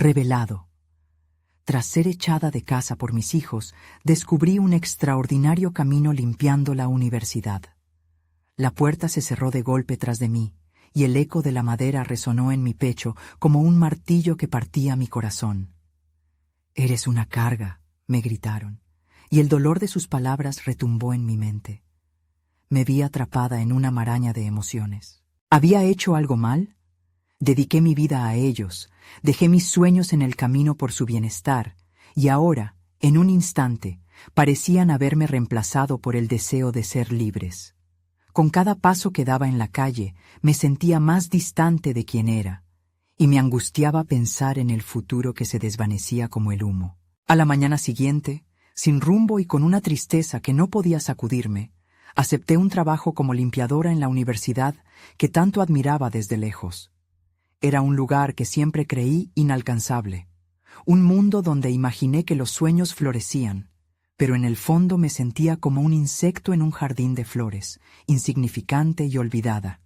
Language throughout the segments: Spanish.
revelado. Tras ser echada de casa por mis hijos, descubrí un extraordinario camino limpiando la universidad. La puerta se cerró de golpe tras de mí, y el eco de la madera resonó en mi pecho como un martillo que partía mi corazón. «Eres una carga», me gritaron, y el dolor de sus palabras retumbó en mi mente. Me vi atrapada en una maraña de emociones. ¿Había hecho algo mal? Dediqué mi vida a ellos, dejé mis sueños en el camino por su bienestar, y ahora, en un instante, parecían haberme reemplazado por el deseo de ser libres. Con cada paso que daba en la calle, me sentía más distante de quien era, y me angustiaba pensar en el futuro que se desvanecía como el humo. A la mañana siguiente, sin rumbo y con una tristeza que no podía sacudirme, acepté un trabajo como limpiadora en la universidad que tanto admiraba desde lejos. Era un lugar que siempre creí inalcanzable, un mundo donde imaginé que los sueños florecían, pero en el fondo me sentía como un insecto en un jardín de flores, insignificante y olvidada.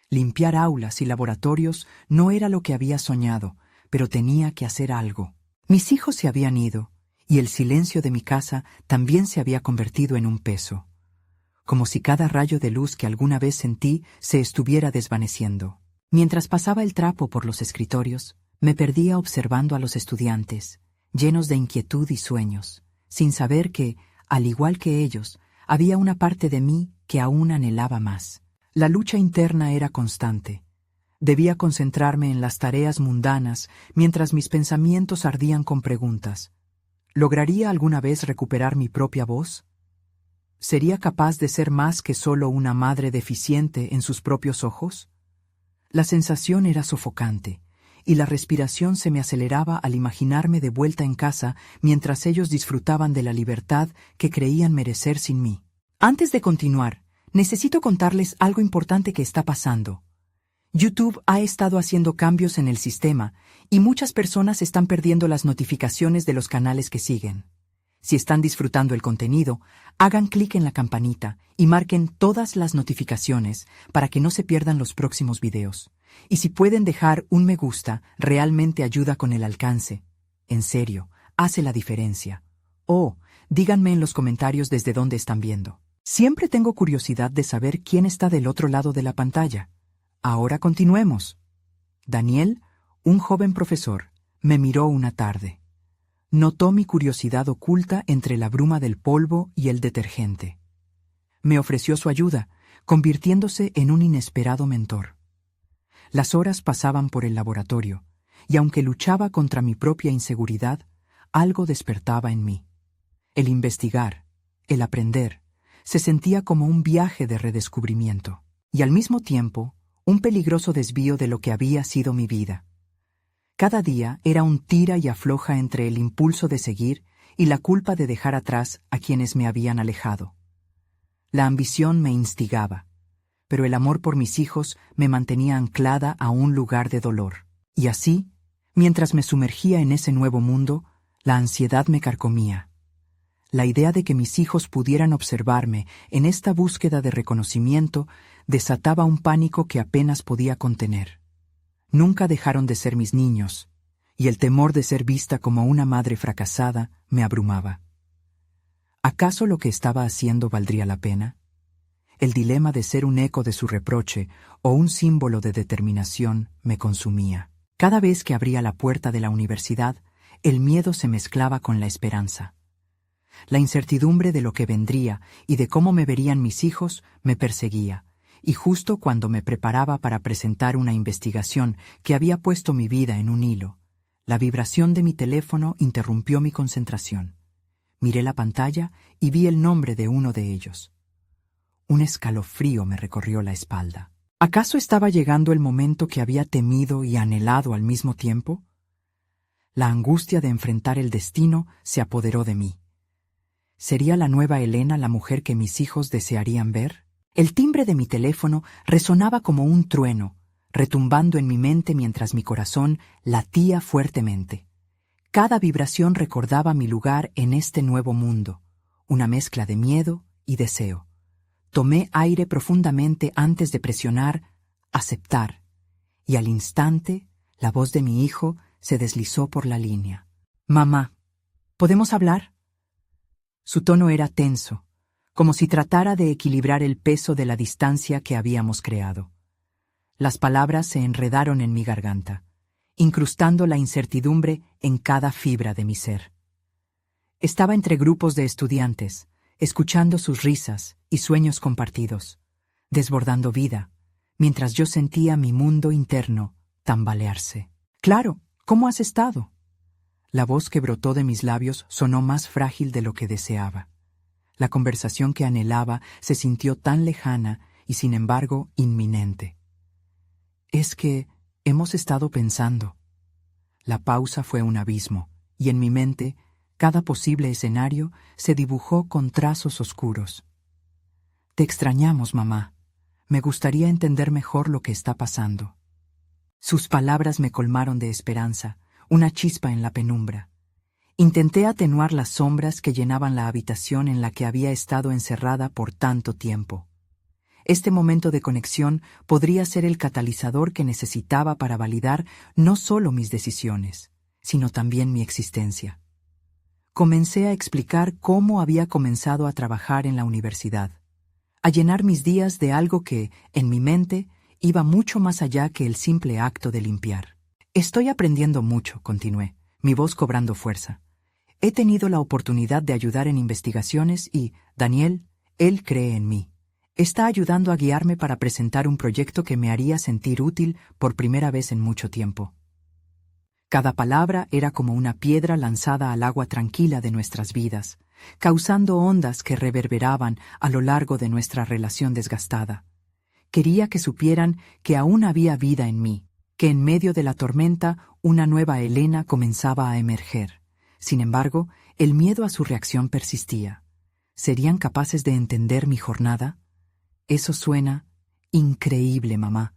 Limpiar aulas y laboratorios no era lo que había soñado, pero tenía que hacer algo. Mis hijos se habían ido, y el silencio de mi casa también se había convertido en un peso, como si cada rayo de luz que alguna vez sentí se estuviera desvaneciendo. Mientras pasaba el trapo por los escritorios, me perdía observando a los estudiantes, llenos de inquietud y sueños, sin saber que, al igual que ellos, había una parte de mí que aún anhelaba más. La lucha interna era constante. Debía concentrarme en las tareas mundanas mientras mis pensamientos ardían con preguntas. ¿Lograría alguna vez recuperar mi propia voz? ¿Sería capaz de ser más que solo una madre deficiente en sus propios ojos? La sensación era sofocante, y la respiración se me aceleraba al imaginarme de vuelta en casa mientras ellos disfrutaban de la libertad que creían merecer sin mí. Antes de continuar, necesito contarles algo importante que está pasando. YouTube ha estado haciendo cambios en el sistema y muchas personas están perdiendo las notificaciones de los canales que siguen. Si están disfrutando el contenido, hagan clic en la campanita y marquen todas las notificaciones para que no se pierdan los próximos videos. Y si pueden dejar un me gusta, realmente ayuda con el alcance. En serio, hace la diferencia. O, díganme en los comentarios desde dónde están viendo. Siempre tengo curiosidad de saber quién está del otro lado de la pantalla. Ahora continuemos. Daniel, un joven profesor, me miró una tarde. Notó mi curiosidad oculta entre la bruma del polvo y el detergente. Me ofreció su ayuda, convirtiéndose en un inesperado mentor. Las horas pasaban por el laboratorio, y aunque luchaba contra mi propia inseguridad, algo despertaba en mí. El investigar, el aprender, se sentía como un viaje de redescubrimiento, y al mismo tiempo, un peligroso desvío de lo que había sido mi vida. Cada día era un tira y afloja entre el impulso de seguir y la culpa de dejar atrás a quienes me habían alejado. La ambición me instigaba, pero el amor por mis hijos me mantenía anclada a un lugar de dolor. Y así, mientras me sumergía en ese nuevo mundo, la ansiedad me carcomía. La idea de que mis hijos pudieran observarme en esta búsqueda de reconocimiento desataba un pánico que apenas podía contener. Nunca dejaron de ser mis niños, y el temor de ser vista como una madre fracasada me abrumaba. ¿Acaso lo que estaba haciendo valdría la pena? El dilema de ser un eco de su reproche o un símbolo de determinación me consumía. Cada vez que abría la puerta de la universidad, el miedo se mezclaba con la esperanza. La incertidumbre de lo que vendría y de cómo me verían mis hijos me perseguía, y justo cuando me preparaba para presentar una investigación que había puesto mi vida en un hilo, la vibración de mi teléfono interrumpió mi concentración. Miré la pantalla y vi el nombre de uno de ellos. Un escalofrío me recorrió la espalda. ¿Acaso estaba llegando el momento que había temido y anhelado al mismo tiempo? La angustia de enfrentar el destino se apoderó de mí. ¿Sería la nueva Elena la mujer que mis hijos desearían ver? El timbre de mi teléfono resonaba como un trueno, retumbando en mi mente mientras mi corazón latía fuertemente. Cada vibración recordaba mi lugar en este nuevo mundo, una mezcla de miedo y deseo. Tomé aire profundamente antes de presionar «aceptar», y al instante la voz de mi hijo se deslizó por la línea. «Mamá, ¿podemos hablar?» Su tono era tenso, como si tratara de equilibrar el peso de la distancia que habíamos creado. Las palabras se enredaron en mi garganta, incrustando la incertidumbre en cada fibra de mi ser. Estaba entre grupos de estudiantes, escuchando sus risas y sueños compartidos, desbordando vida, mientras yo sentía mi mundo interno tambalearse. «Claro, ¿cómo has estado?» La voz que brotó de mis labios sonó más frágil de lo que deseaba. La conversación que anhelaba se sintió tan lejana y sin embargo inminente. «Es que hemos estado pensando». La pausa fue un abismo, y en mi mente, cada posible escenario se dibujó con trazos oscuros. «Te extrañamos, mamá. Me gustaría entender mejor lo que está pasando». Sus palabras me colmaron de esperanza, una chispa en la penumbra. Intenté atenuar las sombras que llenaban la habitación en la que había estado encerrada por tanto tiempo. Este momento de conexión podría ser el catalizador que necesitaba para validar no solo mis decisiones, sino también mi existencia. Comencé a explicar cómo había comenzado a trabajar en la universidad, a llenar mis días de algo que, en mi mente, iba mucho más allá que el simple acto de limpiar. «Estoy aprendiendo mucho», continué, mi voz cobrando fuerza. «He tenido la oportunidad de ayudar en investigaciones y, Daniel, él cree en mí. Está ayudando a guiarme para presentar un proyecto que me haría sentir útil por primera vez en mucho tiempo». Cada palabra era como una piedra lanzada al agua tranquila de nuestras vidas, causando ondas que reverberaban a lo largo de nuestra relación desgastada. Quería que supieran que aún había vida en mí, que en medio de la tormenta una nueva Elena comenzaba a emerger. Sin embargo, el miedo a su reacción persistía. ¿Serían capaces de entender mi jornada? «Eso suena increíble, mamá.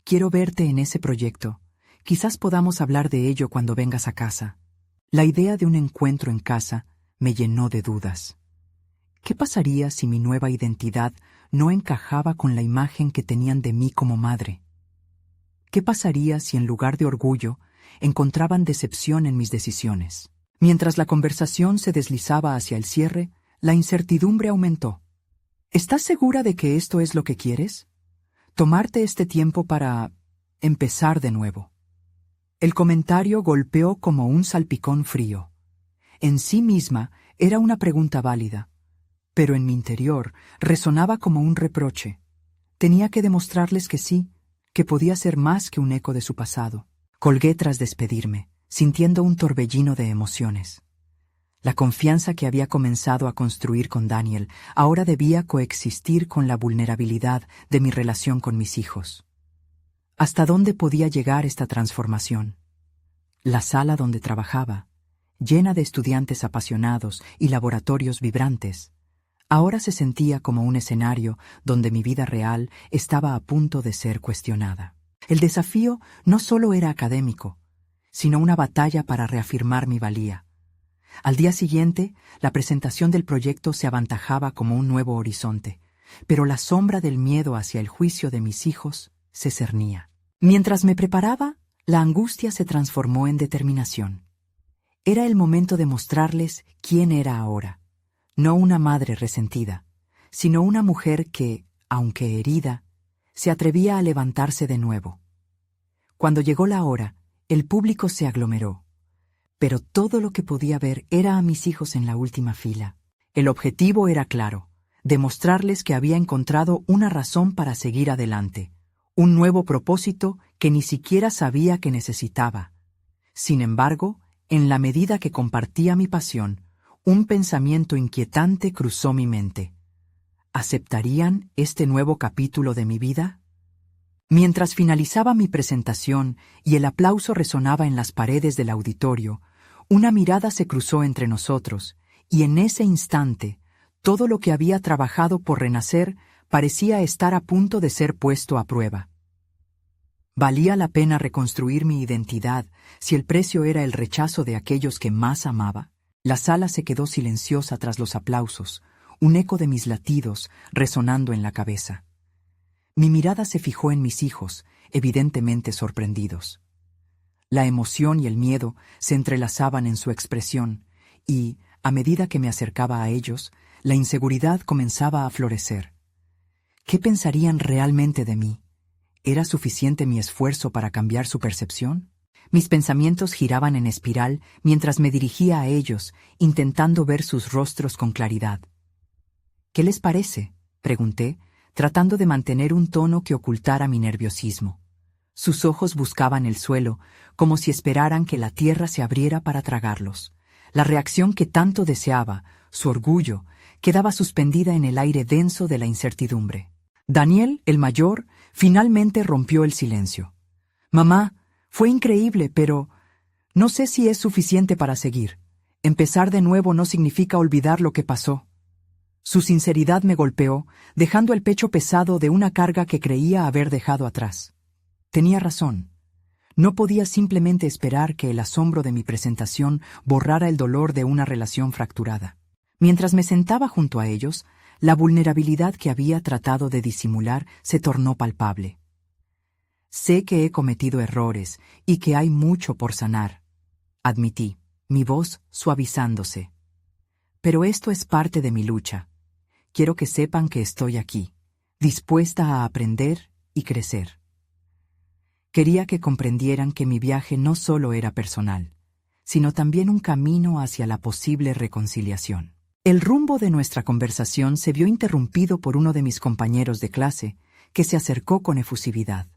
Quiero verte en ese proyecto. Quizás podamos hablar de ello cuando vengas a casa». La idea de un encuentro en casa me llenó de dudas. ¿Qué pasaría si mi nueva identidad no encajaba con la imagen que tenían de mí como madre? ¿Qué pasaría si en lugar de orgullo encontraban decepción en mis decisiones? Mientras la conversación se deslizaba hacia el cierre, la incertidumbre aumentó. ¿Estás segura de que esto es lo que quieres? Tomarte este tiempo para empezar de nuevo. El comentario golpeó como un salpicón frío. En sí misma era una pregunta válida, pero en mi interior resonaba como un reproche. Tenía que demostrarles que sí, que podía ser más que un eco de su pasado. Colgué tras despedirme, sintiendo un torbellino de emociones. La confianza que había comenzado a construir con Daniel ahora debía coexistir con la vulnerabilidad de mi relación con mis hijos. ¿Hasta dónde podía llegar esta transformación? La sala donde trabajaba, llena de estudiantes apasionados y laboratorios vibrantes, ahora se sentía como un escenario donde mi vida real estaba a punto de ser cuestionada. El desafío no solo era académico, sino una batalla para reafirmar mi valía. Al día siguiente, la presentación del proyecto se aventajaba como un nuevo horizonte, pero la sombra del miedo hacia el juicio de mis hijos se cernía. Mientras me preparaba, la angustia se transformó en determinación. Era el momento de mostrarles quién era ahora, no una madre resentida, sino una mujer que, aunque herida, se atrevía a levantarse de nuevo. Cuando llegó la hora, el público se aglomeró, pero todo lo que podía ver era a mis hijos en la última fila. El objetivo era claro: demostrarles que había encontrado una razón para seguir adelante, un nuevo propósito que ni siquiera sabía que necesitaba. Sin embargo, en la medida que compartía mi pasión, un pensamiento inquietante cruzó mi mente. ¿Aceptarían este nuevo capítulo de mi vida? Mientras finalizaba mi presentación y el aplauso resonaba en las paredes del auditorio, una mirada se cruzó entre nosotros, y en ese instante, todo lo que había trabajado por renacer parecía estar a punto de ser puesto a prueba. ¿Valía la pena reconstruir mi identidad si el precio era el rechazo de aquellos que más amaba? La sala se quedó silenciosa tras los aplausos, un eco de mis latidos resonando en la cabeza. Mi mirada se fijó en mis hijos, evidentemente sorprendidos. La emoción y el miedo se entrelazaban en su expresión, y, a medida que me acercaba a ellos, la inseguridad comenzaba a florecer. ¿Qué pensarían realmente de mí? ¿Era suficiente mi esfuerzo para cambiar su percepción? Mis pensamientos giraban en espiral mientras me dirigía a ellos, intentando ver sus rostros con claridad. «¿Qué les parece?», pregunté, tratando de mantener un tono que ocultara mi nerviosismo. Sus ojos buscaban el suelo, como si esperaran que la tierra se abriera para tragarlos. La reacción que tanto deseaba, su orgullo, quedaba suspendida en el aire denso de la incertidumbre. Daniel, el mayor, finalmente rompió el silencio. «Mamá, fue increíble, pero no sé si es suficiente para seguir. Empezar de nuevo no significa olvidar lo que pasó». Su sinceridad me golpeó, dejando el pecho pesado de una carga que creía haber dejado atrás. Tenía razón. No podía simplemente esperar que el asombro de mi presentación borrara el dolor de una relación fracturada. Mientras me sentaba junto a ellos, la vulnerabilidad que había tratado de disimular se tornó palpable. «Sé que he cometido errores y que hay mucho por sanar», admití, mi voz suavizándose. «Pero esto es parte de mi lucha. Quiero que sepan que estoy aquí, dispuesta a aprender y crecer». Quería que comprendieran que mi viaje no solo era personal, sino también un camino hacia la posible reconciliación. El rumbo de nuestra conversación se vio interrumpido por uno de mis compañeros de clase, que se acercó con efusividad.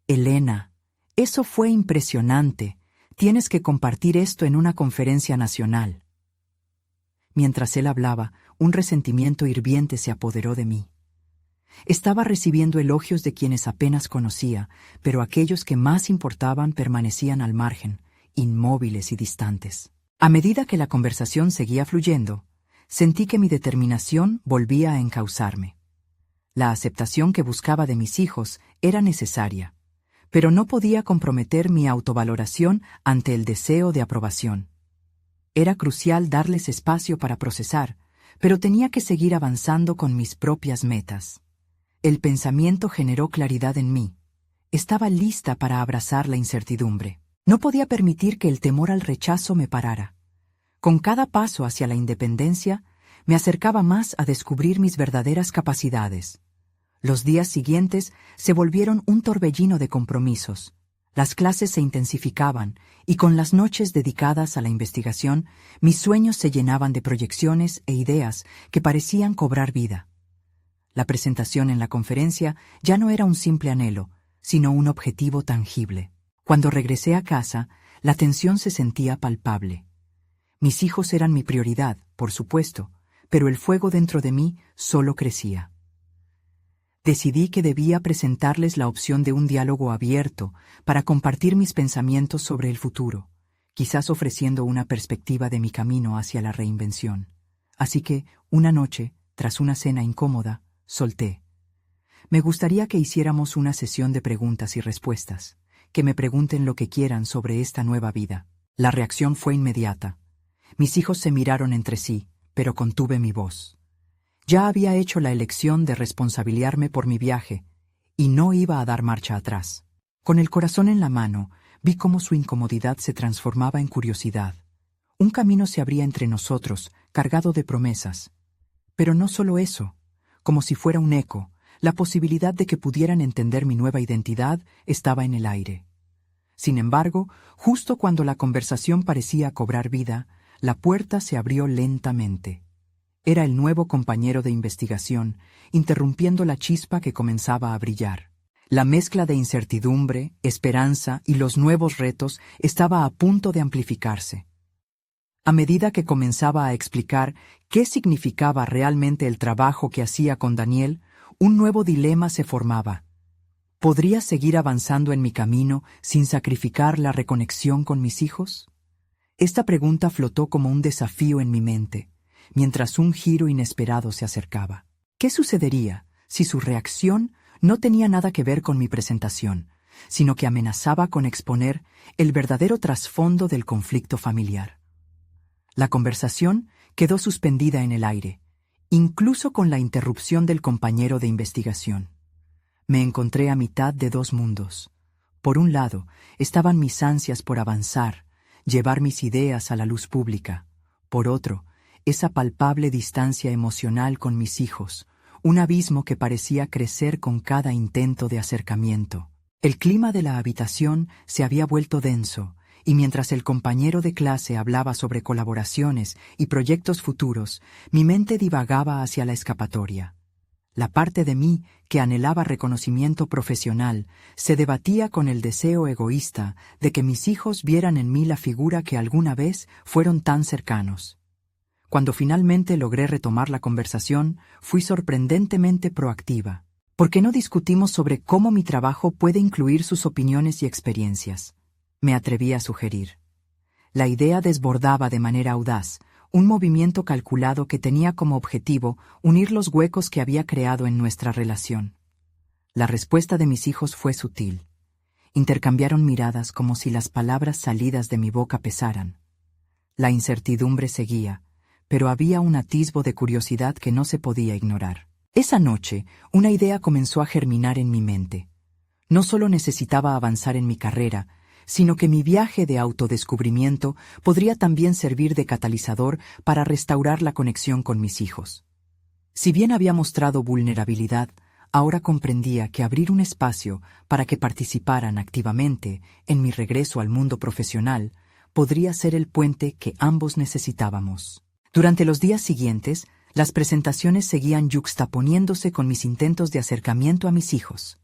«Elena, eso fue impresionante. Tienes que compartir esto en una conferencia nacional». Mientras él hablaba, un resentimiento hirviente se apoderó de mí. Estaba recibiendo elogios de quienes apenas conocía, pero aquellos que más importaban permanecían al margen, inmóviles y distantes. A medida que la conversación seguía fluyendo, sentí que mi determinación volvía a encauzarme. La aceptación que buscaba de mis hijos era necesaria, pero no podía comprometer mi autovaloración ante el deseo de aprobación. Era crucial darles espacio para procesar, pero tenía que seguir avanzando con mis propias metas. El pensamiento generó claridad en mí. Estaba lista para abrazar la incertidumbre. No podía permitir que el temor al rechazo me parara. Con cada paso hacia la independencia, me acercaba más a descubrir mis verdaderas capacidades. Los días siguientes se volvieron un torbellino de compromisos. Las clases se intensificaban, y con las noches dedicadas a la investigación, mis sueños se llenaban de proyecciones e ideas que parecían cobrar vida. La presentación en la conferencia ya no era un simple anhelo, sino un objetivo tangible. Cuando regresé a casa, la tensión se sentía palpable. Mis hijos eran mi prioridad, por supuesto, pero el fuego dentro de mí solo crecía. Decidí que debía presentarles la opción de un diálogo abierto para compartir mis pensamientos sobre el futuro, quizás ofreciendo una perspectiva de mi camino hacia la reinvención. Así que, una noche, tras una cena incómoda, solté: «Me gustaría que hiciéramos una sesión de preguntas y respuestas, que me pregunten lo que quieran sobre esta nueva vida». La reacción fue inmediata. Mis hijos se miraron entre sí, pero contuve mi voz. Ya había hecho la elección de responsabilizarme por mi viaje, y no iba a dar marcha atrás. Con el corazón en la mano, vi cómo su incomodidad se transformaba en curiosidad. Un camino se abría entre nosotros, cargado de promesas. Pero no solo eso. Como si fuera un eco, la posibilidad de que pudieran entender mi nueva identidad estaba en el aire. Sin embargo, justo cuando la conversación parecía cobrar vida, la puerta se abrió lentamente. Era el nuevo compañero de investigación, interrumpiendo la chispa que comenzaba a brillar. La mezcla de incertidumbre, esperanza y los nuevos retos estaba a punto de amplificarse. A medida que comenzaba a explicar qué significaba realmente el trabajo que hacía con Daniel, un nuevo dilema se formaba. ¿Podría seguir avanzando en mi camino sin sacrificar la reconexión con mis hijos? Esta pregunta flotó como un desafío en mi mente, mientras un giro inesperado se acercaba. ¿Qué sucedería si su reacción no tenía nada que ver con mi presentación, sino que amenazaba con exponer el verdadero trasfondo del conflicto familiar? La conversación quedó suspendida en el aire, incluso con la interrupción del compañero de investigación. Me encontré a mitad de dos mundos. Por un lado, estaban mis ansias por avanzar, llevar mis ideas a la luz pública. Por otro, esa palpable distancia emocional con mis hijos, un abismo que parecía crecer con cada intento de acercamiento. El clima de la habitación se había vuelto denso, y mientras el compañero de clase hablaba sobre colaboraciones y proyectos futuros, mi mente divagaba hacia la escapatoria. La parte de mí que anhelaba reconocimiento profesional se debatía con el deseo egoísta de que mis hijos vieran en mí la figura que alguna vez fueron tan cercanos. Cuando finalmente logré retomar la conversación, fui sorprendentemente proactiva. ¿Por qué no discutimos sobre cómo mi trabajo puede incluir sus opiniones y experiencias? Me atreví a sugerir. La idea desbordaba de manera audaz, un movimiento calculado que tenía como objetivo unir los huecos que había creado en nuestra relación. La respuesta de mis hijos fue sutil. Intercambiaron miradas como si las palabras salidas de mi boca pesaran. La incertidumbre seguía, pero había un atisbo de curiosidad que no se podía ignorar. Esa noche, una idea comenzó a germinar en mi mente. No solo necesitaba avanzar en mi carrera, sino que mi viaje de autodescubrimiento podría también servir de catalizador para restaurar la conexión con mis hijos. Si bien había mostrado vulnerabilidad, ahora comprendía que abrir un espacio para que participaran activamente en mi regreso al mundo profesional podría ser el puente que ambos necesitábamos. Durante los días siguientes, las presentaciones seguían yuxtaponiéndose con mis intentos de acercamiento a mis hijos.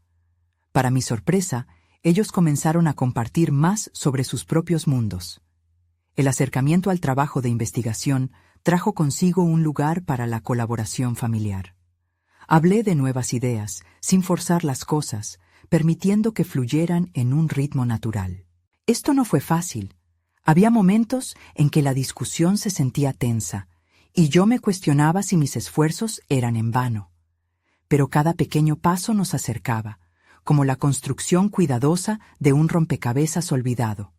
Para mi sorpresa, ellos comenzaron a compartir más sobre sus propios mundos. El acercamiento al trabajo de investigación trajo consigo un lugar para la colaboración familiar. Hablé de nuevas ideas, sin forzar las cosas, permitiendo que fluyeran en un ritmo natural. Esto no fue fácil. Había momentos en que la discusión se sentía tensa, y yo me cuestionaba si mis esfuerzos eran en vano. Pero cada pequeño paso nos acercaba, como la construcción cuidadosa de un rompecabezas olvidado.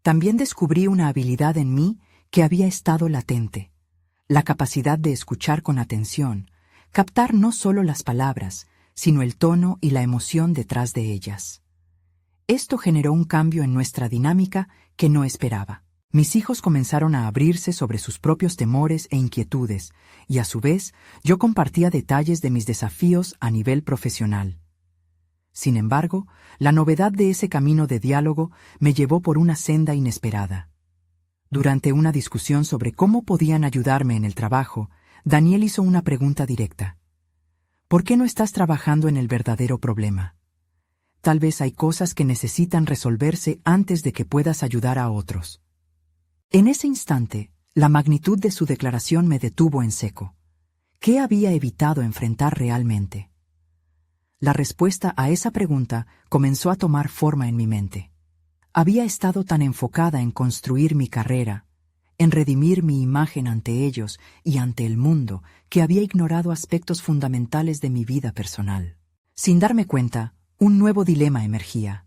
También descubrí una habilidad en mí que había estado latente, la capacidad de escuchar con atención, captar no solo las palabras, sino el tono y la emoción detrás de ellas. Esto generó un cambio en nuestra dinámica que no esperaba. Mis hijos comenzaron a abrirse sobre sus propios temores e inquietudes, y a su vez yo compartía detalles de mis desafíos a nivel profesional. Sin embargo, la novedad de ese camino de diálogo me llevó por una senda inesperada. Durante una discusión sobre cómo podían ayudarme en el trabajo, Daniel hizo una pregunta directa. ¿Por qué no estás trabajando en el verdadero problema? Tal vez hay cosas que necesitan resolverse antes de que puedas ayudar a otros. En ese instante, la magnitud de su declaración me detuvo en seco. ¿Qué había evitado enfrentar realmente? La respuesta a esa pregunta comenzó a tomar forma en mi mente. Había estado tan enfocada en construir mi carrera, en redimir mi imagen ante ellos y ante el mundo, que había ignorado aspectos fundamentales de mi vida personal. Sin darme cuenta, un nuevo dilema emergía.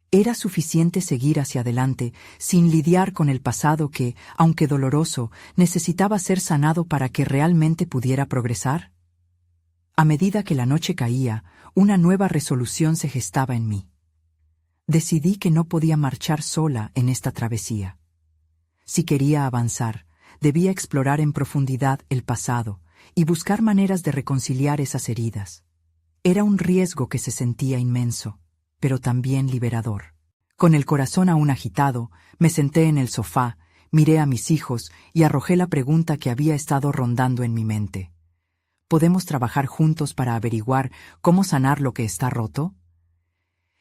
¿Era suficiente seguir hacia adelante sin lidiar con el pasado que, aunque doloroso, necesitaba ser sanado para que realmente pudiera progresar? A medida que la noche caía, una nueva resolución se gestaba en mí. Decidí que no podía marchar sola en esta travesía. Si quería avanzar, debía explorar en profundidad el pasado y buscar maneras de reconciliar esas heridas. Era un riesgo que se sentía inmenso, pero también liberador. Con el corazón aún agitado, me senté en el sofá, miré a mis hijos y arrojé la pregunta que había estado rondando en mi mente. ¿Podemos trabajar juntos para averiguar cómo sanar lo que está roto?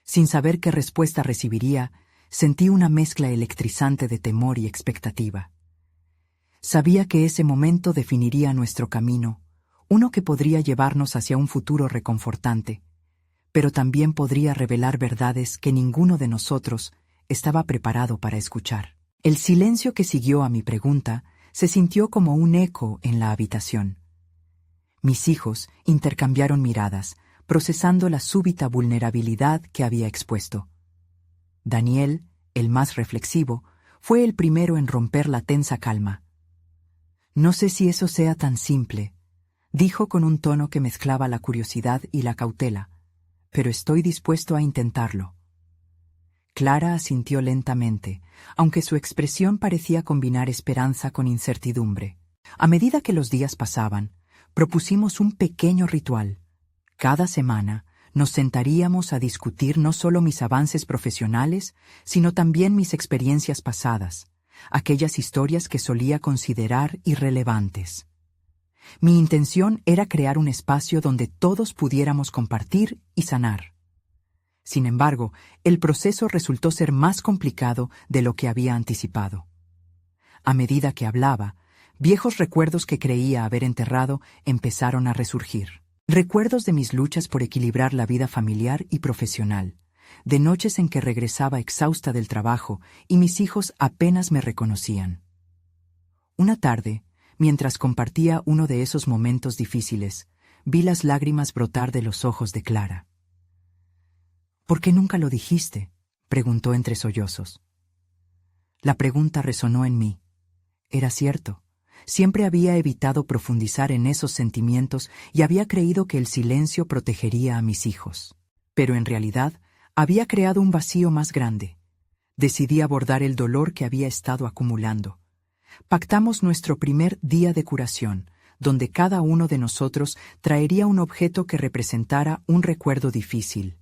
Sin saber qué respuesta recibiría, sentí una mezcla electrizante de temor y expectativa. Sabía que ese momento definiría nuestro camino, uno que podría llevarnos hacia un futuro reconfortante, pero también podría revelar verdades que ninguno de nosotros estaba preparado para escuchar. El silencio que siguió a mi pregunta se sintió como un eco en la habitación. Mis hijos intercambiaron miradas, procesando la súbita vulnerabilidad que había expuesto. Daniel, el más reflexivo, fue el primero en romper la tensa calma. «No sé si eso sea tan simple», dijo con un tono que mezclaba la curiosidad y la cautela, «pero estoy dispuesto a intentarlo». Clara asintió lentamente, aunque su expresión parecía combinar esperanza con incertidumbre. A medida que los días pasaban, propusimos un pequeño ritual. Cada semana nos sentaríamos a discutir no solo mis avances profesionales, sino también mis experiencias pasadas, aquellas historias que solía considerar irrelevantes. Mi intención era crear un espacio donde todos pudiéramos compartir y sanar. Sin embargo, el proceso resultó ser más complicado de lo que había anticipado. A medida que hablaba, viejos recuerdos que creía haber enterrado empezaron a resurgir. Recuerdos de mis luchas por equilibrar la vida familiar y profesional, de noches en que regresaba exhausta del trabajo y mis hijos apenas me reconocían. Una tarde, mientras compartía uno de esos momentos difíciles, vi las lágrimas brotar de los ojos de Clara. «¿Por qué nunca lo dijiste?», preguntó entre sollozos. La pregunta resonó en mí. Era cierto. Siempre había evitado profundizar en esos sentimientos y había creído que el silencio protegería a mis hijos. Pero en realidad había creado un vacío más grande. Decidí abordar el dolor que había estado acumulando. Pactamos nuestro primer día de curación, donde cada uno de nosotros traería un objeto que representara un recuerdo difícil.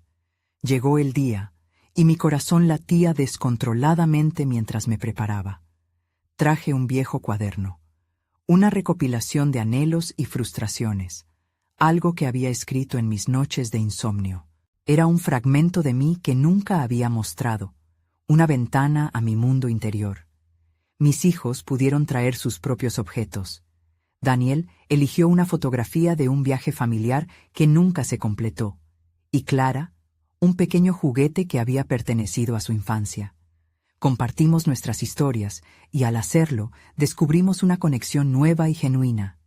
Llegó el día, y mi corazón latía descontroladamente mientras me preparaba. Traje un viejo cuaderno, una recopilación de anhelos y frustraciones, algo que había escrito en mis noches de insomnio. Era un fragmento de mí que nunca había mostrado, una ventana a mi mundo interior. Mis hijos pudieron traer sus propios objetos. Daniel eligió una fotografía de un viaje familiar que nunca se completó, y Clara, un pequeño juguete que había pertenecido a su infancia. Compartimos nuestras historias y al hacerlo descubrimos una conexión nueva y genuina.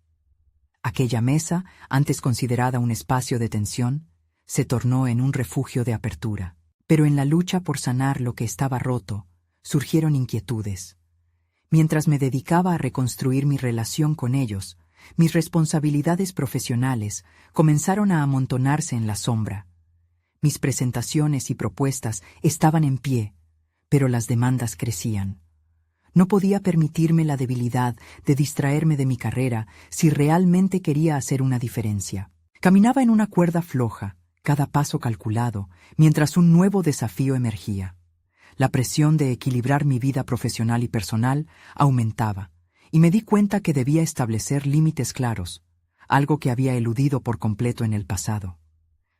Aquella mesa, antes considerada un espacio de tensión, se tornó en un refugio de apertura. Pero en la lucha por sanar lo que estaba roto, surgieron inquietudes. Mientras me dedicaba a reconstruir mi relación con ellos, mis responsabilidades profesionales comenzaron a amontonarse en la sombra. Mis presentaciones y propuestas estaban en pie, pero las demandas crecían. No podía permitirme la debilidad de distraerme de mi carrera si realmente quería hacer una diferencia. Caminaba en una cuerda floja, cada paso calculado, mientras un nuevo desafío emergía. La presión de equilibrar mi vida profesional y personal aumentaba, y me di cuenta que debía establecer límites claros, algo que había eludido por completo en el pasado.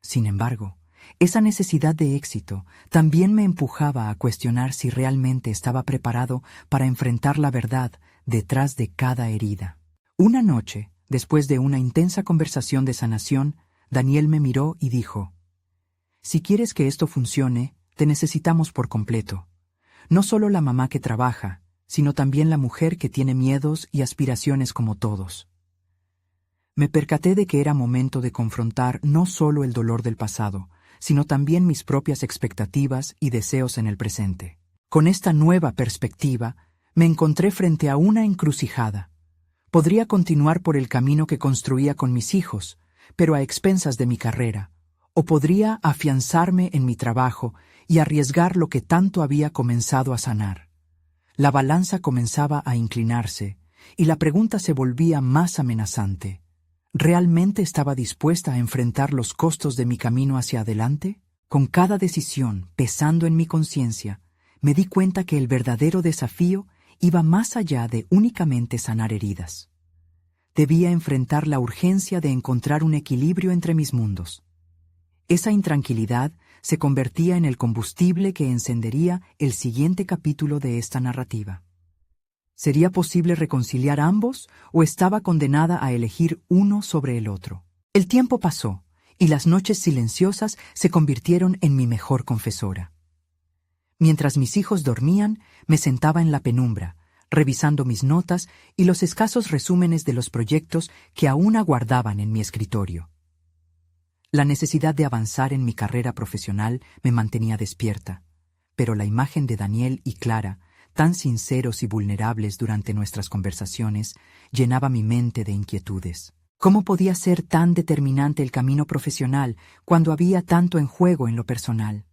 Sin embargo, esa necesidad de éxito también me empujaba a cuestionar si realmente estaba preparado para enfrentar la verdad detrás de cada herida. Una noche, después de una intensa conversación de sanación, Daniel me miró y dijo: «Si quieres que esto funcione, te necesitamos por completo. No solo la mamá que trabaja, sino también la mujer que tiene miedos y aspiraciones como todos». Me percaté de que era momento de confrontar no solo el dolor del pasado, sino también mis propias expectativas y deseos en el presente. Con esta nueva perspectiva, me encontré frente a una encrucijada. Podría continuar por el camino que construía con mis hijos, pero a expensas de mi carrera, o podría afianzarme en mi trabajo y arriesgar lo que tanto había comenzado a sanar. La balanza comenzaba a inclinarse, y la pregunta se volvía más amenazante. ¿Realmente estaba dispuesta a enfrentar los costos de mi camino hacia adelante? Con cada decisión pesando en mi conciencia, me di cuenta que el verdadero desafío iba más allá de únicamente sanar heridas. Debía enfrentar la urgencia de encontrar un equilibrio entre mis mundos. Esa intranquilidad se convertía en el combustible que encendería el siguiente capítulo de esta narrativa. ¿Sería posible reconciliar ambos o estaba condenada a elegir uno sobre el otro? El tiempo pasó y las noches silenciosas se convirtieron en mi mejor confesora. Mientras mis hijos dormían, me sentaba en la penumbra, revisando mis notas y los escasos resúmenes de los proyectos que aún aguardaban en mi escritorio. La necesidad de avanzar en mi carrera profesional me mantenía despierta, pero la imagen de Daniel y Clara, tan sinceros y vulnerables durante nuestras conversaciones, llenaba mi mente de inquietudes. ¿Cómo podía ser tan determinante el camino profesional cuando había tanto en juego en lo personal?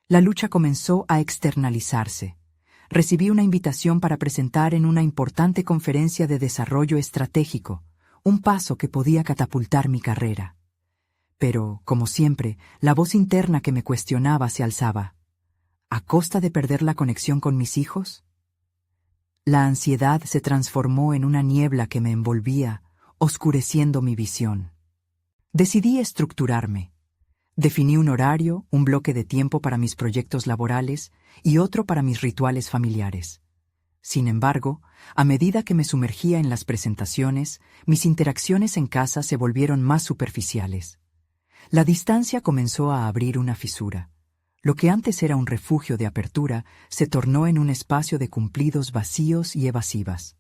La lucha comenzó a externalizarse. Recibí una invitación para presentar en una importante conferencia de desarrollo estratégico, un paso que podía catapultar mi carrera. Pero, como siempre, la voz interna que me cuestionaba se alzaba. ¿A costa de perder la conexión con mis hijos? La ansiedad se transformó en una niebla que me envolvía, oscureciendo mi visión. Decidí estructurarme. Definí un horario, un bloque de tiempo para mis proyectos laborales y otro para mis rituales familiares. Sin embargo, a medida que me sumergía en las presentaciones, mis interacciones en casa se volvieron más superficiales. La distancia comenzó a abrir una fisura. Lo que antes era un refugio de apertura se tornó en un espacio de cumplidos vacíos y evasivas.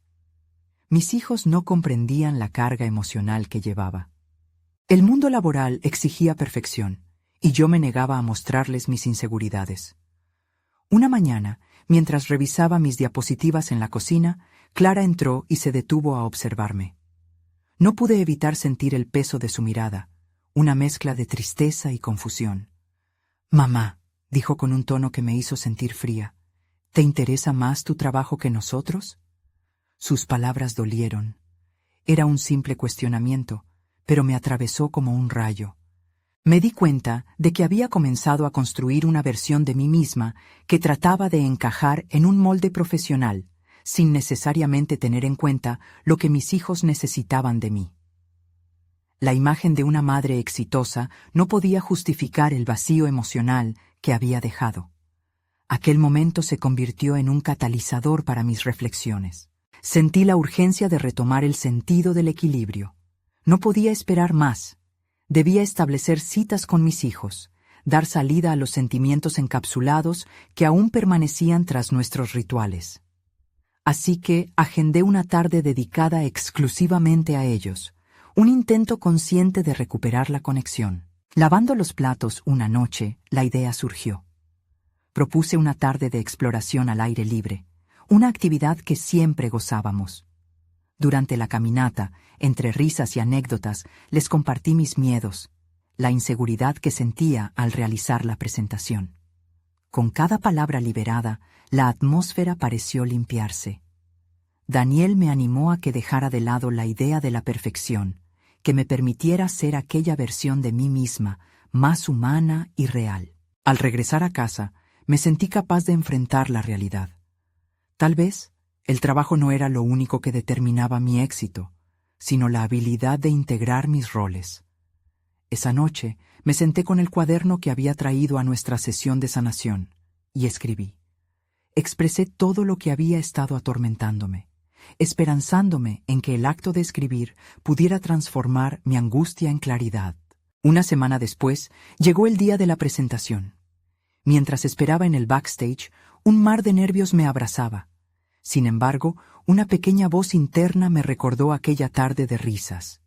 Mis hijos no comprendían la carga emocional que llevaba. El mundo laboral exigía perfección, y yo me negaba a mostrarles mis inseguridades. Una mañana, mientras revisaba mis diapositivas en la cocina, Clara entró y se detuvo a observarme. No pude evitar sentir el peso de su mirada, una mezcla de tristeza y confusión. «Mamá», dijo con un tono que me hizo sentir fría, «¿te interesa más tu trabajo que nosotros?» Sus palabras dolieron. Era un simple cuestionamiento, pero me atravesó como un rayo. Me di cuenta de que había comenzado a construir una versión de mí misma que trataba de encajar en un molde profesional, sin necesariamente tener en cuenta lo que mis hijos necesitaban de mí. La imagen de una madre exitosa no podía justificar el vacío emocional que había dejado. Aquel momento se convirtió en un catalizador para mis reflexiones. Sentí la urgencia de retomar el sentido del equilibrio. No podía esperar más. Debía establecer citas con mis hijos, dar salida a los sentimientos encapsulados que aún permanecían tras nuestros rituales. Así que agendé una tarde dedicada exclusivamente a ellos, un intento consciente de recuperar la conexión. Lavando los platos una noche, la idea surgió. Propuse una tarde de exploración al aire libre, una actividad que siempre gozábamos. Durante la caminata, entre risas y anécdotas, les compartí mis miedos, la inseguridad que sentía al realizar la presentación. Con cada palabra liberada, la atmósfera pareció limpiarse. Daniel me animó a que dejara de lado la idea de la perfección, que me permitiera ser aquella versión de mí misma, más humana y real. Al regresar a casa, me sentí capaz de enfrentar la realidad. Tal vez, el trabajo no era lo único que determinaba mi éxito, sino la habilidad de integrar mis roles. Esa noche me senté con el cuaderno que había traído a nuestra sesión de sanación y escribí. Expresé todo lo que había estado atormentándome, esperanzándome en que el acto de escribir pudiera transformar mi angustia en claridad. Una semana después, llegó el día de la presentación. Mientras esperaba en el backstage, un mar de nervios me abrazaba. Sin embargo, una pequeña voz interna me recordó aquella tarde de risas.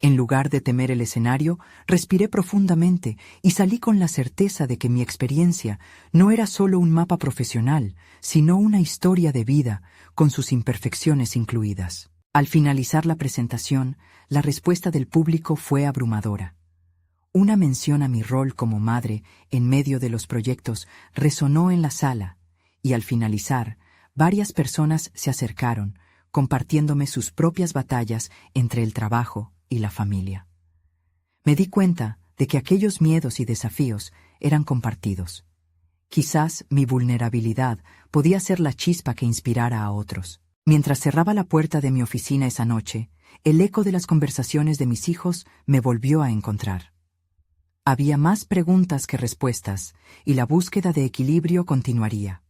En lugar de temer el escenario, respiré profundamente y salí con la certeza de que mi experiencia no era solo un mapa profesional, sino una historia de vida, con sus imperfecciones incluidas. Al finalizar la presentación, la respuesta del público fue abrumadora. Una mención a mi rol como madre en medio de los proyectos resonó en la sala, y al finalizar, varias personas se acercaron, compartiéndome sus propias batallas entre el trabajo y la familia. Me di cuenta de que aquellos miedos y desafíos eran compartidos. Quizás mi vulnerabilidad podía ser la chispa que inspirara a otros. Mientras cerraba la puerta de mi oficina esa noche, el eco de las conversaciones de mis hijos me volvió a encontrar. Había más preguntas que respuestas, y la búsqueda de equilibrio continuaría.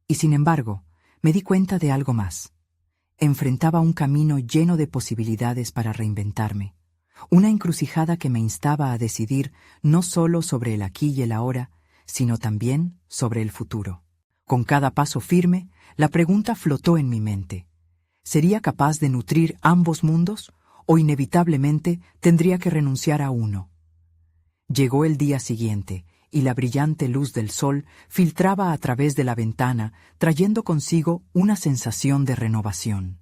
Y sin embargo, me di cuenta de algo más. Enfrentaba un camino lleno de posibilidades para reinventarme, una encrucijada que me instaba a decidir no solo sobre el aquí y el ahora, sino también sobre el futuro. Con cada paso firme, la pregunta flotó en mi mente. ¿Sería capaz de nutrir ambos mundos o inevitablemente tendría que renunciar a uno? Llegó el día siguiente, y la brillante luz del sol filtraba a través de la ventana, trayendo consigo una sensación de renovación.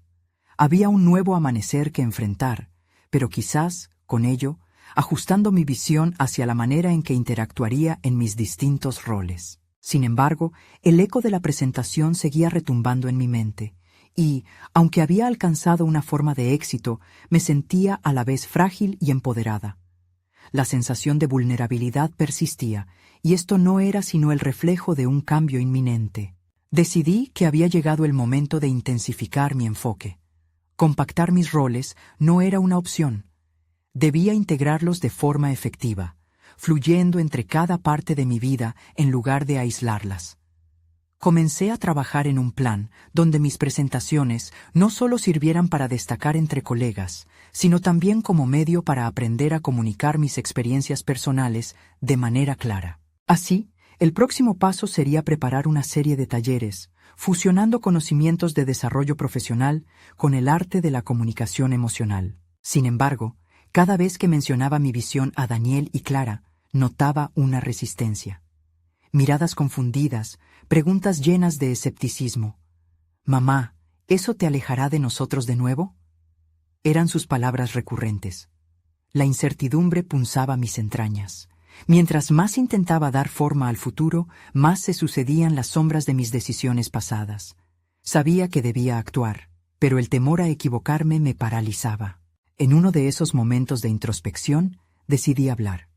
Había un nuevo amanecer que enfrentar, pero quizás, con ello, ajustando mi visión hacia la manera en que interactuaría en mis distintos roles. Sin embargo, el eco de la presentación seguía retumbando en mi mente, y, aunque había alcanzado una forma de éxito, me sentía a la vez frágil y empoderada. La sensación de vulnerabilidad persistía, y esto no era sino el reflejo de un cambio inminente. Decidí que había llegado el momento de intensificar mi enfoque. Compactar mis roles no era una opción. Debía integrarlos de forma efectiva, fluyendo entre cada parte de mi vida en lugar de aislarlas. Comencé a trabajar en un plan donde mis presentaciones no solo sirvieran para destacar entre colegas, sino también como medio para aprender a comunicar mis experiencias personales de manera clara. Así, el próximo paso sería preparar una serie de talleres, fusionando conocimientos de desarrollo profesional con el arte de la comunicación emocional. Sin embargo, cada vez que mencionaba mi visión a Daniel y Clara, notaba una resistencia. Miradas confundidas, preguntas llenas de escepticismo. «Mamá, ¿eso te alejará de nosotros de nuevo?». Eran sus palabras recurrentes. La incertidumbre punzaba mis entrañas. Mientras más intentaba dar forma al futuro, más se sucedían las sombras de mis decisiones pasadas. Sabía que debía actuar, pero el temor a equivocarme me paralizaba. En uno de esos momentos de introspección, decidí hablar.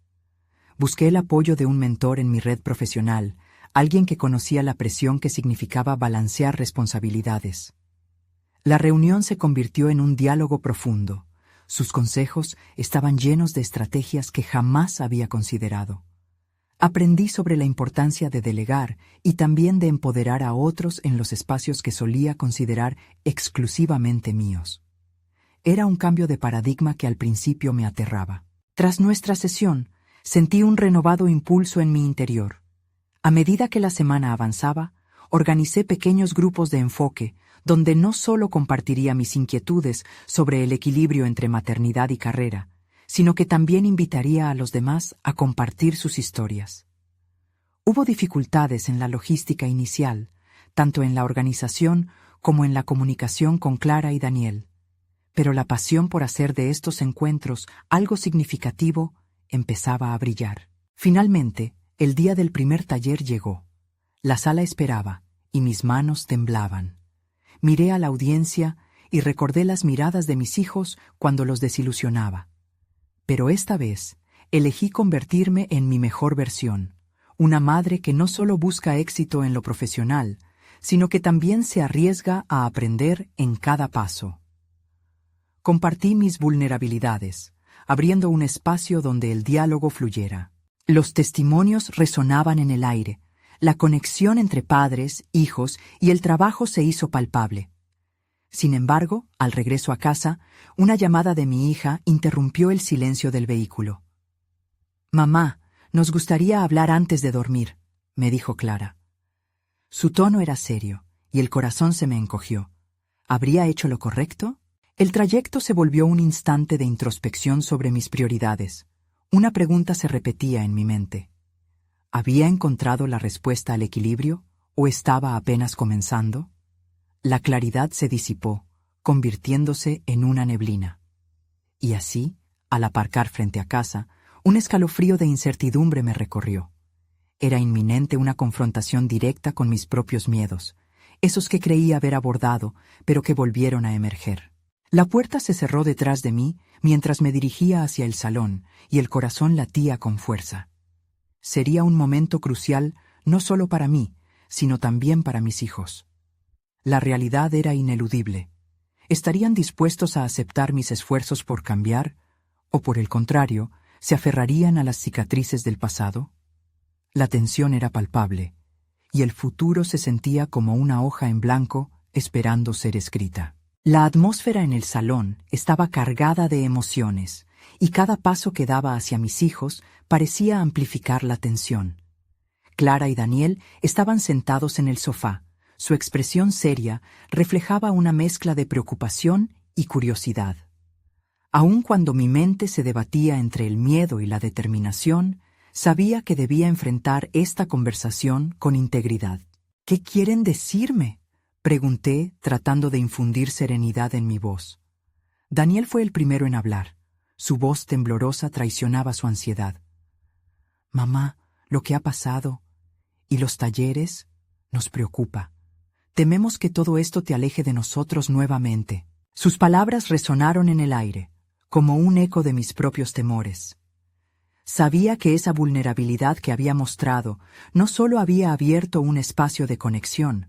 Busqué el apoyo de un mentor en mi red profesional, alguien que conocía la presión que significaba balancear responsabilidades. La reunión se convirtió en un diálogo profundo. Sus consejos estaban llenos de estrategias que jamás había considerado. Aprendí sobre la importancia de delegar y también de empoderar a otros en los espacios que solía considerar exclusivamente míos. Era un cambio de paradigma que al principio me aterraba. Tras nuestra sesión, sentí un renovado impulso en mi interior. A medida que la semana avanzaba, organicé pequeños grupos de enfoque, donde no solo compartiría mis inquietudes sobre el equilibrio entre maternidad y carrera, sino que también invitaría a los demás a compartir sus historias. Hubo dificultades en la logística inicial, tanto en la organización como en la comunicación con Clara y Daniel, pero la pasión por hacer de estos encuentros algo significativo empezaba a brillar. Finalmente, el día del primer taller llegó. La sala esperaba, y mis manos temblaban. Miré a la audiencia y recordé las miradas de mis hijos cuando los desilusionaba. Pero esta vez, elegí convertirme en mi mejor versión, una madre que no solo busca éxito en lo profesional, sino que también se arriesga a aprender en cada paso. Compartí mis vulnerabilidades, abriendo un espacio donde el diálogo fluyera. Los testimonios resonaban en el aire. La conexión entre padres, hijos y el trabajo se hizo palpable. Sin embargo, al regreso a casa, una llamada de mi hija interrumpió el silencio del vehículo. «Mamá, nos gustaría hablar antes de dormir», me dijo Clara. Su tono era serio, y el corazón se me encogió. ¿Habría hecho lo correcto? El trayecto se volvió un instante de introspección sobre mis prioridades. Una pregunta se repetía en mi mente. ¿Había encontrado la respuesta al equilibrio o estaba apenas comenzando? La claridad se disipó, convirtiéndose en una neblina. Y así, al aparcar frente a casa, un escalofrío de incertidumbre me recorrió. Era inminente una confrontación directa con mis propios miedos, esos que creí haber abordado, pero que volvieron a emerger. La puerta se cerró detrás de mí mientras me dirigía hacia el salón y el corazón latía con fuerza. Sería un momento crucial no solo para mí, sino también para mis hijos. La realidad era ineludible. ¿Estarían dispuestos a aceptar mis esfuerzos por cambiar? ¿O por el contrario, se aferrarían a las cicatrices del pasado? La tensión era palpable, y el futuro se sentía como una hoja en blanco esperando ser escrita. La atmósfera en el salón estaba cargada de emociones, y cada paso que daba hacia mis hijos parecía amplificar la tensión. Clara y Daniel estaban sentados en el sofá. Su expresión seria reflejaba una mezcla de preocupación y curiosidad. Aun cuando mi mente se debatía entre el miedo y la determinación, sabía que debía enfrentar esta conversación con integridad. «¿Qué quieren decirme?», pregunté, tratando de infundir serenidad en mi voz. Daniel fue el primero en hablar. Su voz temblorosa traicionaba su ansiedad. «Mamá, lo que ha pasado ¿Y los talleres? Nos preocupa. Tememos que todo esto te aleje de nosotros nuevamente. Sus palabras resonaron en el aire, como un eco de mis propios temores. Sabía que esa vulnerabilidad que había mostrado no solo había abierto un espacio de conexión,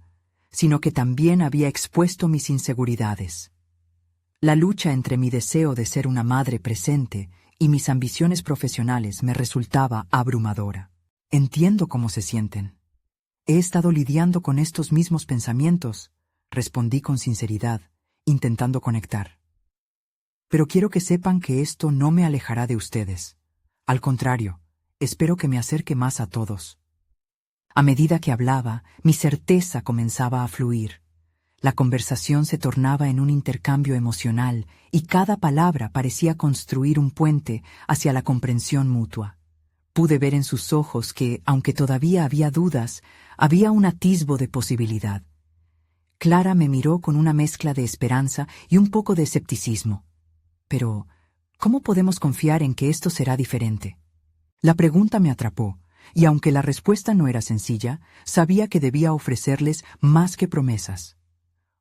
sino que también había expuesto mis inseguridades. La lucha entre mi deseo de ser una madre presente y mis ambiciones profesionales me resultaba abrumadora. Entiendo cómo se sienten. He estado lidiando con estos mismos pensamientos, respondí con sinceridad, intentando conectar. Pero quiero que sepan que esto no me alejará de ustedes. Al contrario, espero que me acerque más a todos. A medida que hablaba, mi certeza comenzaba a fluir. La conversación se tornaba en un intercambio emocional y cada palabra parecía construir un puente hacia la comprensión mutua. Pude ver en sus ojos que, aunque todavía había dudas, había un atisbo de posibilidad. Clara me miró con una mezcla de esperanza y un poco de escepticismo. Pero, ¿cómo podemos confiar en que esto será diferente? La pregunta me atrapó, y aunque la respuesta no era sencilla, sabía que debía ofrecerles más que promesas.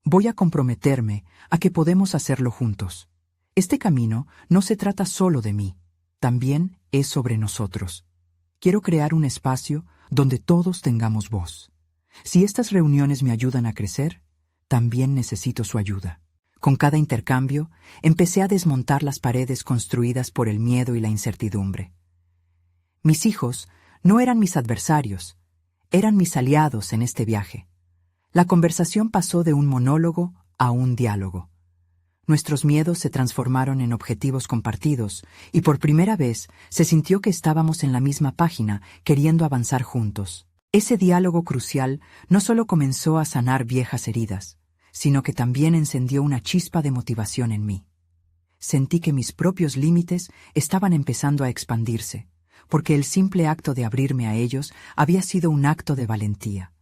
Voy a comprometerme a que podemos hacerlo juntos. Este camino no se trata solo de mí, también es sobre nosotros. Quiero crear un espacio donde todos tengamos voz. Si estas reuniones me ayudan a crecer, también necesito su ayuda. Con cada intercambio, empecé a desmontar las paredes construidas por el miedo y la incertidumbre. Mis hijos no eran mis adversarios, eran mis aliados en este viaje. La conversación pasó de un monólogo a un diálogo. Nuestros miedos se transformaron en objetivos compartidos y por primera vez se sintió que estábamos en la misma página, queriendo avanzar juntos. Ese diálogo crucial no solo comenzó a sanar viejas heridas, sino que también encendió una chispa de motivación en mí. Sentí que mis propios límites estaban empezando a expandirse, porque el simple acto de abrirme a ellos había sido un acto de valentía.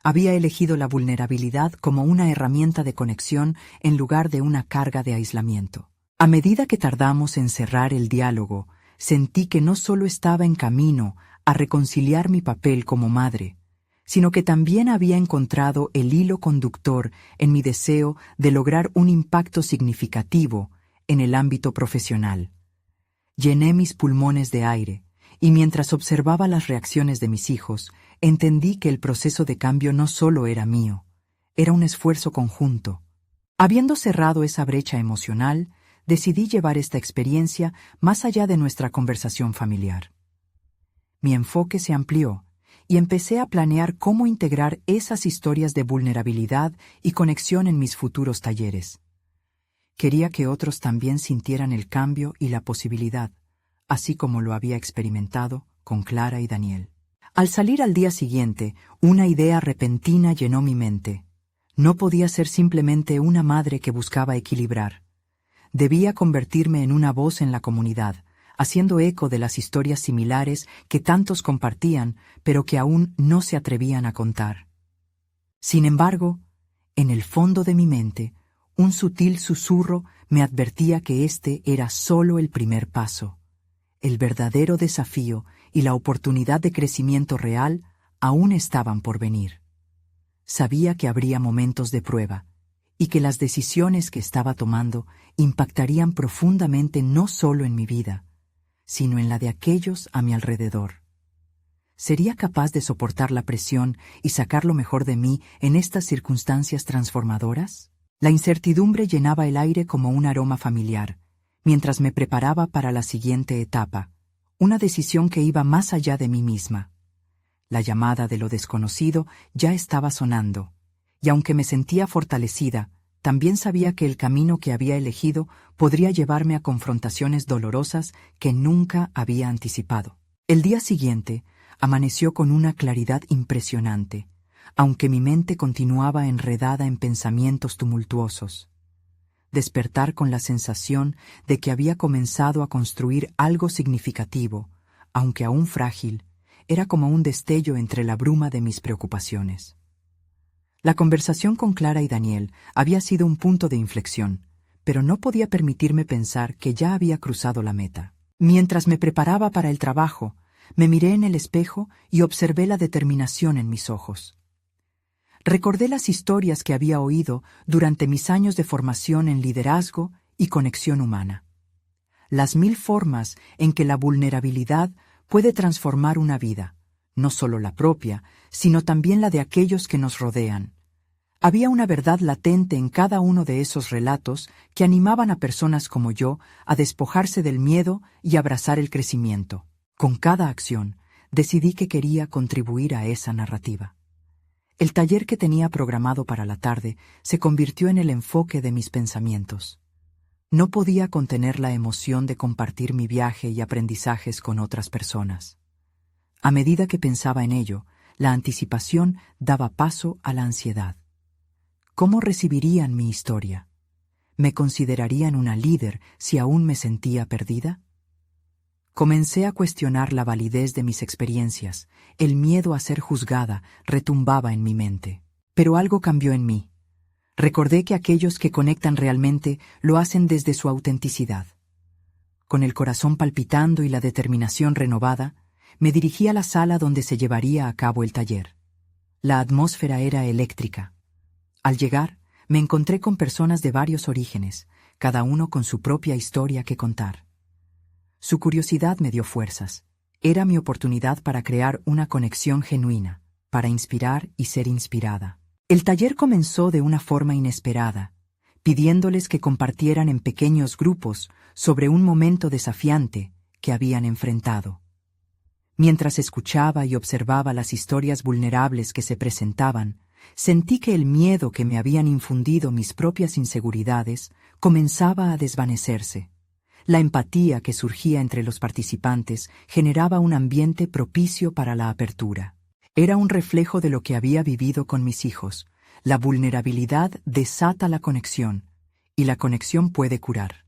Había elegido la vulnerabilidad como una herramienta de conexión en lugar de una carga de aislamiento. A medida que tardamos en cerrar el diálogo, sentí que no solo estaba en camino a reconciliar mi papel como madre, sino que también había encontrado el hilo conductor en mi deseo de lograr un impacto significativo en el ámbito profesional. Llené mis pulmones de aire, y mientras observaba las reacciones de mis hijos, entendí que el proceso de cambio no solo era mío, era un esfuerzo conjunto. Habiendo cerrado esa brecha emocional, decidí llevar esta experiencia más allá de nuestra conversación familiar. Mi enfoque se amplió, y empecé a planear cómo integrar esas historias de vulnerabilidad y conexión en mis futuros talleres. Quería que otros también sintieran el cambio y la posibilidad, así como lo había experimentado con Clara y Daniel. Al salir al día siguiente, una idea repentina llenó mi mente. No podía ser simplemente una madre que buscaba equilibrar. Debía convertirme en una voz en la comunidad, haciendo eco de las historias similares que tantos compartían, pero que aún no se atrevían a contar. Sin embargo, en el fondo de mi mente, un sutil susurro me advertía que este era solo el primer paso. El verdadero desafío y la oportunidad de crecimiento real aún estaban por venir. Sabía que habría momentos de prueba, y que las decisiones que estaba tomando impactarían profundamente no solo en mi vida, sino en la de aquellos a mi alrededor. ¿Sería capaz de soportar la presión y sacar lo mejor de mí en estas circunstancias transformadoras? La incertidumbre llenaba el aire como un aroma familiar, mientras me preparaba para la siguiente etapa, una decisión que iba más allá de mí misma. La llamada de lo desconocido ya estaba sonando, y aunque me sentía fortalecida, también sabía que el camino que había elegido podría llevarme a confrontaciones dolorosas que nunca había anticipado. El día siguiente amaneció con una claridad impresionante, aunque mi mente continuaba enredada en pensamientos tumultuosos. Despertar con la sensación de que había comenzado a construir algo significativo, aunque aún frágil, era como un destello entre la bruma de mis preocupaciones. La conversación con Clara y Daniel había sido un punto de inflexión, pero no podía permitirme pensar que ya había cruzado la meta. Mientras me preparaba para el trabajo, Me miré en el espejo y observé la determinación en mis ojos. Recordé las historias que había oído durante mis años de formación en liderazgo y conexión humana. Las 1000 formas en que la vulnerabilidad puede transformar una vida, no solo la propia, sino también la de aquellos que nos rodean. Había una verdad latente en cada uno de esos relatos que animaban a personas como yo a despojarse del miedo y abrazar el crecimiento. Con cada acción, decidí que quería contribuir a esa narrativa. El taller que tenía programado para la tarde se convirtió en el enfoque de mis pensamientos. No podía contener la emoción de compartir mi viaje y aprendizajes con otras personas. A medida que pensaba en ello, la anticipación daba paso a la ansiedad. ¿Cómo recibirían mi historia? ¿Me considerarían una líder si aún me sentía perdida? Comencé a cuestionar la validez de mis experiencias. El miedo a ser juzgada retumbaba en mi mente. Pero algo cambió en mí. Recordé que aquellos que conectan realmente lo hacen desde su autenticidad. Con el corazón palpitando y la determinación renovada, me dirigí a la sala donde se llevaría a cabo el taller. La atmósfera era eléctrica. Al llegar, me encontré con personas de varios orígenes, cada uno con su propia historia que contar. Su curiosidad me dio fuerzas. Era mi oportunidad para crear una conexión genuina, para inspirar y ser inspirada. El taller comenzó de una forma inesperada, pidiéndoles que compartieran en pequeños grupos sobre un momento desafiante que habían enfrentado. Mientras escuchaba y observaba las historias vulnerables que se presentaban, sentí que el miedo que me habían infundido mis propias inseguridades comenzaba a desvanecerse. La empatía que surgía entre los participantes generaba un ambiente propicio para la apertura. Era un reflejo de lo que había vivido con mis hijos. La vulnerabilidad desata la conexión, y la conexión puede curar.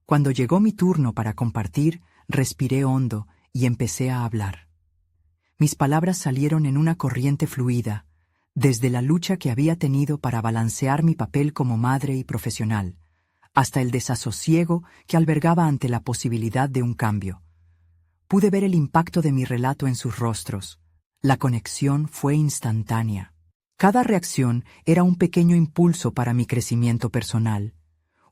Cuando llegó mi turno para compartir, respiré hondo y empecé a hablar. Mis palabras salieron en una corriente fluida, desde la lucha que había tenido para balancear mi papel como madre y profesional, hasta el desasosiego que albergaba ante la posibilidad de un cambio. Pude ver el impacto de mi relato en sus rostros. La conexión fue instantánea. Cada reacción era un pequeño impulso para mi crecimiento personal,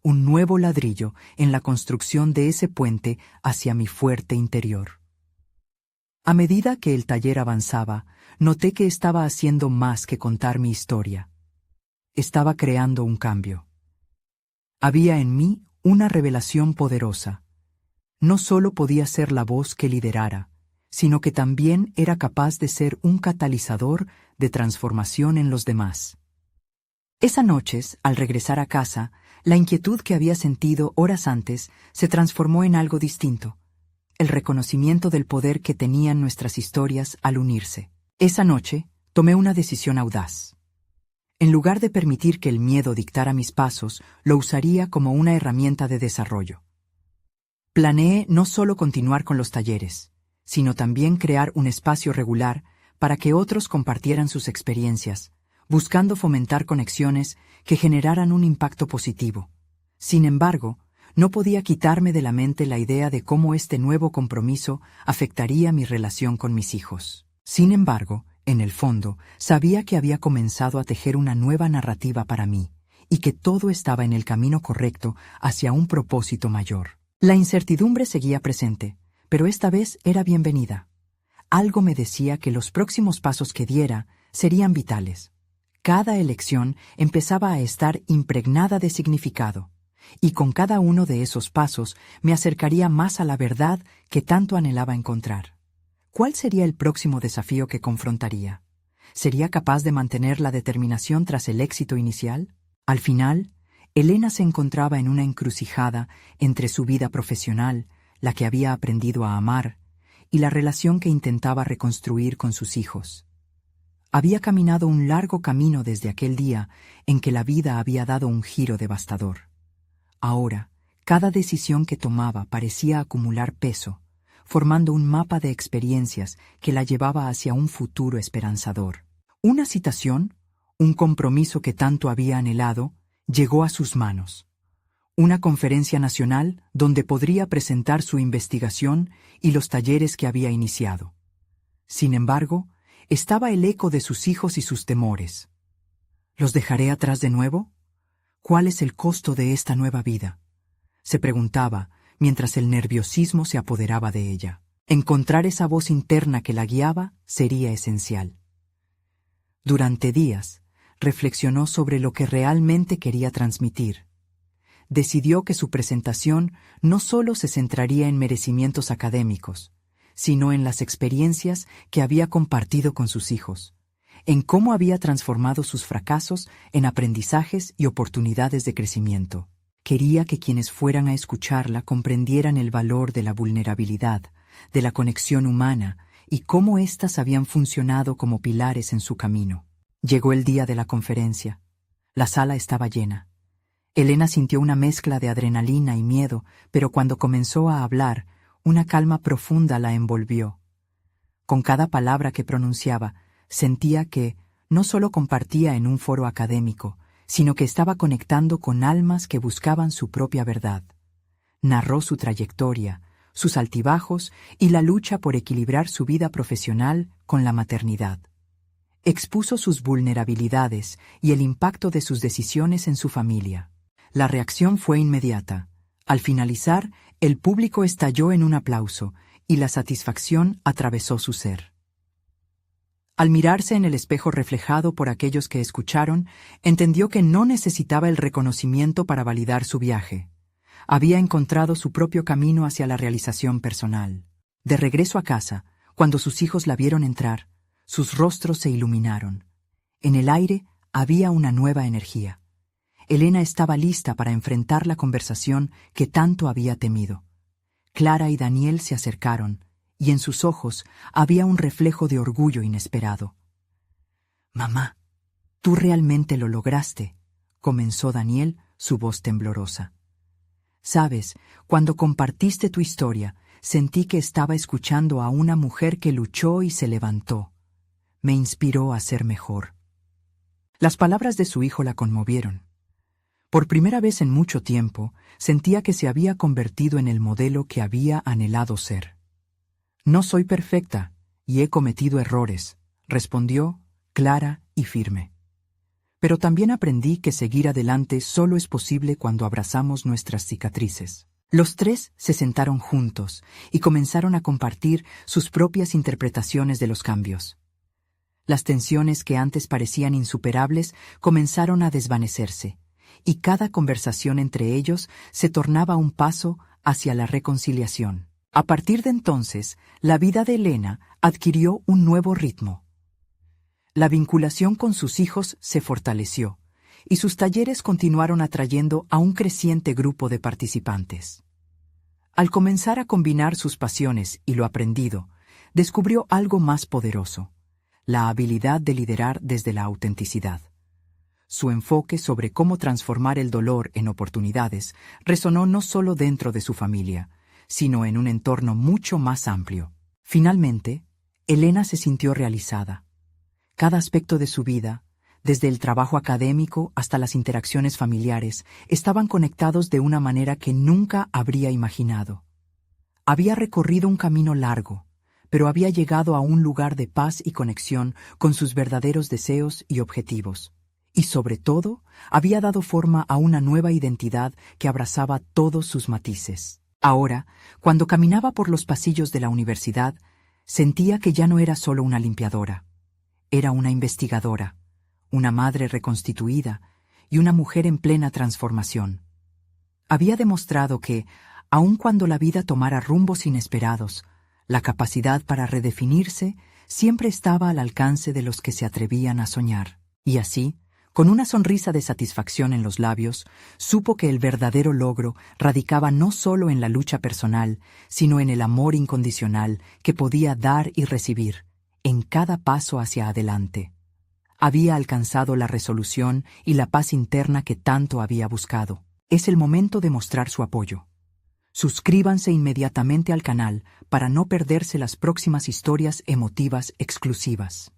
un nuevo ladrillo en la construcción de ese puente hacia mi fuerte interior. A medida que el taller avanzaba, noté que estaba haciendo más que contar mi historia. Estaba creando un cambio. Había en mí una revelación poderosa. No solo podía ser la voz que liderara, sino que también era capaz de ser un catalizador de transformación en los demás. Esa noche, al regresar a casa, la inquietud que había sentido horas antes se transformó en algo distinto, el reconocimiento del poder que tenían nuestras historias al unirse. Esa noche, tomé una decisión audaz. En lugar de permitir que el miedo dictara mis pasos, lo usaría como una herramienta de desarrollo. Planeé no solo continuar con los talleres, sino también crear un espacio regular para que otros compartieran sus experiencias, buscando fomentar conexiones que generaran un impacto positivo. Sin embargo, no podía quitarme de la mente la idea de cómo este nuevo compromiso afectaría mi relación con mis hijos. Sin embargo, en el fondo, sabía que había comenzado a tejer una nueva narrativa para mí, y que todo estaba en el camino correcto hacia un propósito mayor. La incertidumbre seguía presente, pero esta vez era bienvenida. Algo me decía que los próximos pasos que diera serían vitales. Cada elección empezaba a estar impregnada de significado, y con cada uno de esos pasos me acercaría más a la verdad que tanto anhelaba encontrar. ¿Cuál sería el próximo desafío que confrontaría? ¿Sería capaz de mantener la determinación tras el éxito inicial? Al final, Elena se encontraba en una encrucijada entre su vida profesional, la que había aprendido a amar, y la relación que intentaba reconstruir con sus hijos. Había caminado un largo camino desde aquel día en que la vida había dado un giro devastador. Ahora, cada decisión que tomaba parecía acumular peso, formando un mapa de experiencias que la llevaba hacia un futuro esperanzador. Una citación, un compromiso que tanto había anhelado, llegó a sus manos. una conferencia nacional donde podría presentar su investigación y los talleres que había iniciado. Sin embargo, estaba el eco de sus hijos y sus temores. ¿Los dejaré atrás de nuevo? ¿Cuál es el costo de esta nueva vida?, se preguntaba mientras el nerviosismo se apoderaba de ella. Encontrar esa voz interna que la guiaba sería esencial. Durante días, reflexionó sobre lo que realmente quería transmitir. Decidió que su presentación no solo se centraría en merecimientos académicos, sino en las experiencias que había compartido con sus hijos, en cómo había transformado sus fracasos en aprendizajes y oportunidades de crecimiento. Quería que quienes fueran a escucharla comprendieran el valor de la vulnerabilidad, de la conexión humana y cómo éstas habían funcionado como pilares en su camino. Llegó el día de la conferencia. La sala estaba llena. Elena sintió una mezcla de adrenalina y miedo, pero cuando comenzó a hablar, una calma profunda la envolvió. Con cada palabra que pronunciaba, sentía que no solo compartía en un foro académico, sino que estaba conectando con almas que buscaban su propia verdad. Narró su trayectoria, sus altibajos y la lucha por equilibrar su vida profesional con la maternidad. Expuso sus vulnerabilidades y el impacto de sus decisiones en su familia. La reacción fue inmediata. Al finalizar, el público estalló en un aplauso y la satisfacción atravesó su ser. Al mirarse en el espejo reflejado por aquellos que escucharon, entendió que no necesitaba el reconocimiento para validar su viaje. Había encontrado su propio camino hacia la realización personal. De regreso a casa, cuando sus hijos la vieron entrar, sus rostros se iluminaron. En el aire había una nueva energía. Elena estaba lista para enfrentar la conversación que tanto había temido. Clara y Daniel se acercaron, y en sus ojos había un reflejo de orgullo inesperado. «Mamá, tú realmente lo lograste», comenzó Daniel, su voz temblorosa. «Sabes, cuando compartiste tu historia, sentí que estaba escuchando a una mujer que luchó y se levantó. Me inspiró a ser mejor». Las palabras de su hijo la conmovieron. Por primera vez en mucho tiempo, sentía que se había convertido en el modelo que había anhelado ser. «No soy perfecta y he cometido errores», respondió, clara y firme. «Pero también aprendí que seguir adelante solo es posible cuando abrazamos nuestras cicatrices». Los tres se sentaron juntos y comenzaron a compartir sus propias interpretaciones de los cambios. Las tensiones que antes parecían insuperables comenzaron a desvanecerse, y cada conversación entre ellos se tornaba un paso hacia la reconciliación. A partir de entonces, la vida de Elena adquirió un nuevo ritmo. La vinculación con sus hijos se fortaleció, y sus talleres continuaron atrayendo a un creciente grupo de participantes. Al comenzar a combinar sus pasiones y lo aprendido, descubrió algo más poderoso: la habilidad de liderar desde la autenticidad. Su enfoque sobre cómo transformar el dolor en oportunidades resonó no solo dentro de su familia, sino en un entorno mucho más amplio. Finalmente, Elena se sintió realizada. Cada aspecto de su vida, desde el trabajo académico hasta las interacciones familiares, estaban conectados de una manera que nunca habría imaginado. Había recorrido un camino largo, pero había llegado a un lugar de paz y conexión con sus verdaderos deseos y objetivos. Y sobre todo, había dado forma a una nueva identidad que abrazaba todos sus matices. Ahora, cuando caminaba por los pasillos de la universidad, sentía que ya no era solo una limpiadora. Era una investigadora, una madre reconstituida y una mujer en plena transformación. Había demostrado que, aun cuando la vida tomara rumbos inesperados, la capacidad para redefinirse siempre estaba al alcance de los que se atrevían a soñar. Y así, con una sonrisa de satisfacción en los labios, supo que el verdadero logro radicaba no solo en la lucha personal, sino en el amor incondicional que podía dar y recibir, en cada paso hacia adelante. Había alcanzado la resolución y la paz interna que tanto había buscado. Es el momento de mostrar su apoyo. Suscríbanse inmediatamente al canal para no perderse las próximas historias emotivas exclusivas.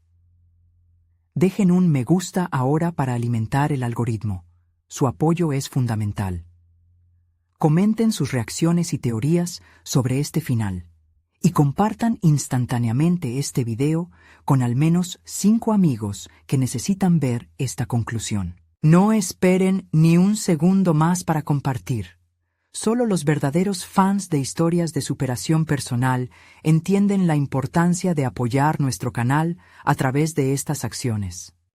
Dejen un me gusta ahora para alimentar el algoritmo. Su apoyo es fundamental. Comenten sus reacciones y teorías sobre este final y compartan instantáneamente este video con al menos 5 amigos que necesitan ver esta conclusión. No esperen ni un segundo más para compartir. Solo los verdaderos fans de historias de superación personal entienden la importancia de apoyar nuestro canal a través de estas acciones.